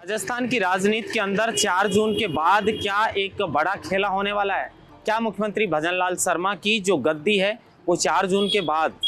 राजस्थान की राजनीति के अंदर 4 जून के बाद क्या एक बड़ा खेला होने वाला है? क्या मुख्यमंत्री भजनलाल शर्मा की जो गद्दी है वो 4 जून के बाद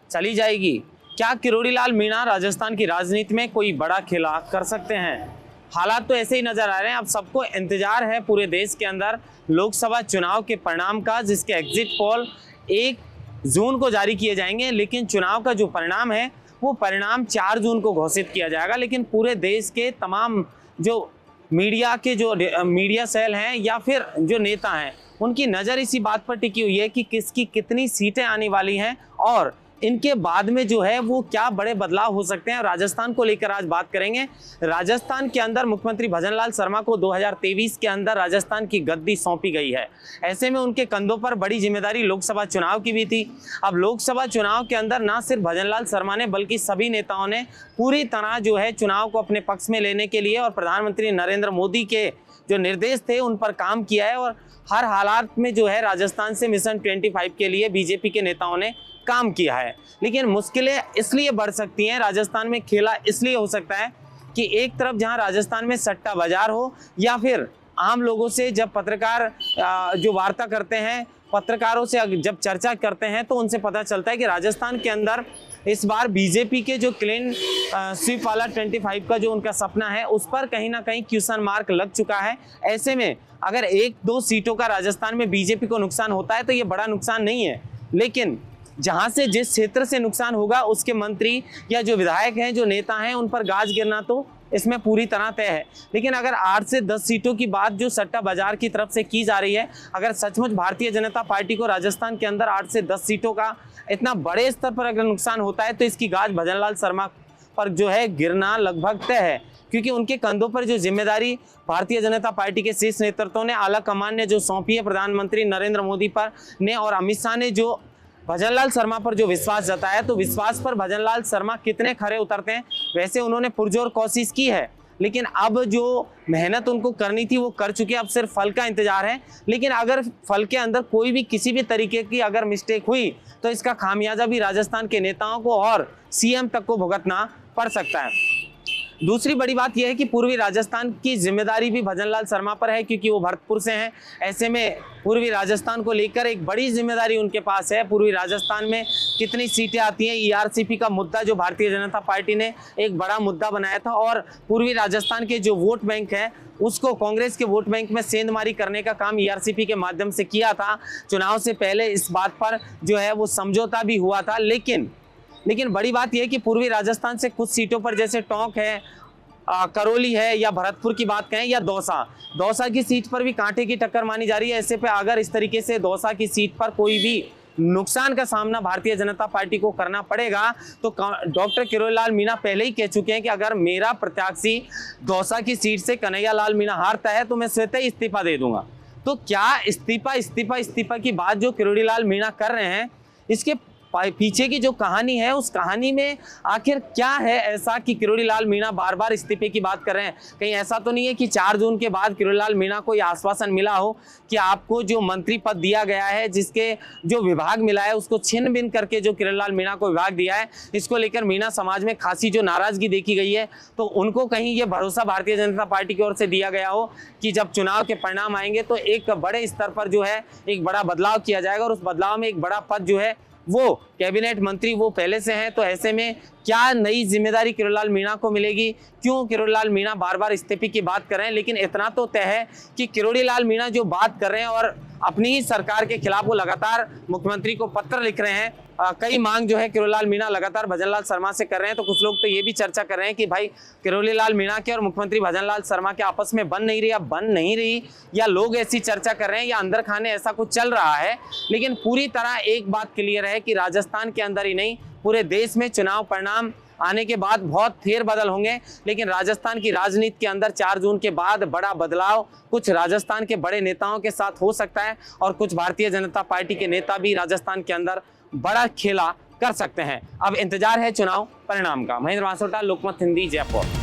चली जाएगी? क्या किरोड़ी लाल मीणा राजस्थान की राजनीति में कोई बड़ा खेला कर सकते हैं? हालात तो ऐसे ही नजर आ रहे हैं। अब सबको इंतजार है पूरे देश के अंदर लोकसभा चुनाव के परिणाम का, जिसके एग्जिट पोल 1 जून को जारी किए जाएंगे। लेकिन चुनाव का जो परिणाम है वो परिणाम 4 जून को घोषित किया जाएगा। लेकिन पूरे देश के तमाम जो मीडिया के जो मीडिया सेल हैं या फिर जो नेता हैं, उनकी नज़र इसी बात पर टिकी हुई है कि किसकी कितनी सीटें आने वाली हैं और इनके बाद में जो है वो क्या बड़े बदलाव हो सकते हैं। राजस्थान को लेकर आज बात करेंगे। राजस्थान के अंदर मुख्यमंत्री भजनलाल शर्मा को 2023 के अंदर राजस्थान की गद्दी सौंपी गई है। ऐसे में उनके कंधों पर बड़ी जिम्मेदारी लोकसभा चुनाव की भी थी। अब लोकसभा चुनाव के अंदर ना सिर्फ भजनलाल शर्मा ने बल्कि सभी नेताओं ने पूरी तरह जो है चुनाव को अपने पक्ष में लेने के लिए और प्रधानमंत्री नरेंद्र मोदी के जो निर्देश थे उन पर काम किया है और हर हालात में जो है राजस्थान से मिशन 25 के लिए बीजेपी के नेताओं ने काम किया है। लेकिन मुश्किलें इसलिए बढ़ सकती हैं, राजस्थान में खेला इसलिए हो सकता है कि एक तरफ जहां राजस्थान में सट्टा बाजार हो या फिर आम लोगों से जब पत्रकार जो वार्ता करते हैं, पत्रकारों से जब चर्चा करते हैं तो उनसे पता चलता है कि राजस्थान के अंदर इस बार बीजेपी के जो क्लीन स्वीप वाला 25 का जो उनका सपना है उस पर कहीं ना कहीं क्वेश्चन मार्क लग चुका है। ऐसे में अगर 1-2 सीटों का राजस्थान में बीजेपी को नुकसान होता है तो ये बड़ा नुकसान नहीं है, लेकिन जहां से जिस क्षेत्र से नुकसान होगा उसके मंत्री या जो विधायक हैं, जो नेता हैं, उन पर गाज गिरना तो इसमें पूरी तरह तय है। लेकिन अगर 8 से 10 सीटों की बात जो सट्टा बाजार की तरफ से की जा रही है, अगर सचमुच भारतीय जनता पार्टी को राजस्थान के अंदर 8 से 10 सीटों का इतना बड़े स्तर पर अगर नुकसान होता है तो इसकी गाज भजनलाल शर्मा पर जो है गिरना लगभग तय है, क्योंकि उनके कंधों पर जो जिम्मेदारी भारतीय जनता पार्टी के शीर्ष नेतृत्व ने, आला कमान ने जो सौंपी है प्रधानमंत्री नरेंद्र मोदी पर ने और अमित शाह ने जो भजनलाल शर्मा पर जो विश्वास जताया, तो विश्वास पर भजनलाल शर्मा कितने खरे उतरते हैं। वैसे उन्होंने पुरजोर कोशिश की है, लेकिन अब जो मेहनत उनको करनी थी वो कर चुके, अब सिर्फ फल का इंतजार है। लेकिन अगर फल के अंदर कोई भी किसी भी तरीके की अगर मिस्टेक हुई तो इसका खामियाजा भी राजस्थान के नेताओं को और सीएम तक को भुगतना पड़ सकता है। दूसरी बड़ी बात यह है कि पूर्वी राजस्थान की जिम्मेदारी भी भजनलाल शर्मा पर है, क्योंकि वो भरतपुर से हैं। ऐसे में पूर्वी राजस्थान को लेकर एक बड़ी जिम्मेदारी उनके पास है। पूर्वी राजस्थान में कितनी सीटें आती हैं, ईआरसीपी का मुद्दा जो भारतीय जनता पार्टी ने एक बड़ा मुद्दा बनाया था और पूर्वी राजस्थान के जो वोट बैंक है उसको कांग्रेस के वोट बैंक में सेंधमारी करने का काम ईआरसीपी के माध्यम से किया था। चुनाव से पहले इस बात पर जो है वो समझौता भी हुआ था। लेकिन बड़ी बात यह है कि पूर्वी राजस्थान से कुछ सीटों पर जैसे टोंक है, करौली है या भरतपुर की बात करें या दौसा की सीट पर भी कांटे की टक्कर मानी जा रही है। ऐसे पे अगर इस तरीके से दौसा की सीट पर कोई भी नुकसान का सामना भारतीय जनता पार्टी को करना पड़ेगा तो डॉक्टर किरोड़ी लाल मीणा पहले ही कह चुके हैं कि अगर मेरा प्रत्याशी दौसा की सीट से कन्हैया लाल मीणा हारता है तो मैं स्वतः ही इस्तीफा दे दूंगा। तो क्या इस्तीफा की बात जो किरोड़ी लाल मीणा कर रहे हैं, इसके पीछे की जो कहानी है उस कहानी में आखिर क्या है ऐसा कि किरोड़ी लाल मीणा बार बार इस्तीफे की बात कर रहे हैं? कहीं ऐसा तो नहीं है कि 4 जून के बाद किरोड़ी लाल मीणा को यह आश्वासन मिला हो कि आपको जो मंत्री पद दिया गया है, जिसके जो विभाग मिला है उसको छिन्न भिन्न करके जो किरोड़ी लाल मीणा को विभाग दिया है, इसको लेकर मीणा समाज में खासी जो नाराजगी देखी गई है, तो उनको कहीं ये भरोसा भारतीय जनता पार्टी की ओर से दिया गया हो कि जब चुनाव के परिणाम आएंगे तो एक बड़े स्तर पर जो है एक बड़ा बदलाव किया जाएगा और उस बदलाव में एक बड़ा पद जो है वो कैबिनेट मंत्री वो पहले से हैं। तो ऐसे में क्या नई जिम्मेदारी किरोड़ी लाल मीणा को मिलेगी? क्यों किरोड़ी लाल मीणा बार बार इस्तीफे की बात कर रहे हैं? लेकिन इतना तो तय है कि किरोड़ी लाल मीणा जो बात कर रहे हैं और अपनी ही सरकार के खिलाफ वो लगातार मुख्यमंत्री को पत्र लिख रहे हैं। कई मांग जो है किरोड़ी लाल मीणा लगातार भजनलाल शर्मा से कर रहे हैं। तो कुछ लोग तो ये भी चर्चा कर रहे हैं कि भाई किरोड़ी लाल मीणा के और मुख्यमंत्री भजनलाल शर्मा के आपस में बन नहीं रही या लोग ऐसी चर्चा कर रहे हैं या अंदर खाने ऐसा कुछ चल रहा है। लेकिन पूरी तरह एक बात क्लियर है कि राजस्थान के अंदर ही नहीं पूरे देश में चुनाव परिणाम आने के बाद बहुत फेरबदल होंगे। लेकिन राजस्थान की राजनीति के अंदर 4 जून के बाद बड़ा बदलाव कुछ राजस्थान के बड़े नेताओं के साथ हो सकता है और कुछ भारतीय जनता पार्टी के नेता भी राजस्थान के अंदर बड़ा खेला कर सकते हैं। अब इंतजार है चुनाव परिणाम का। महेंद्र वासोटा, लोकमत हिंदी, जयपुर।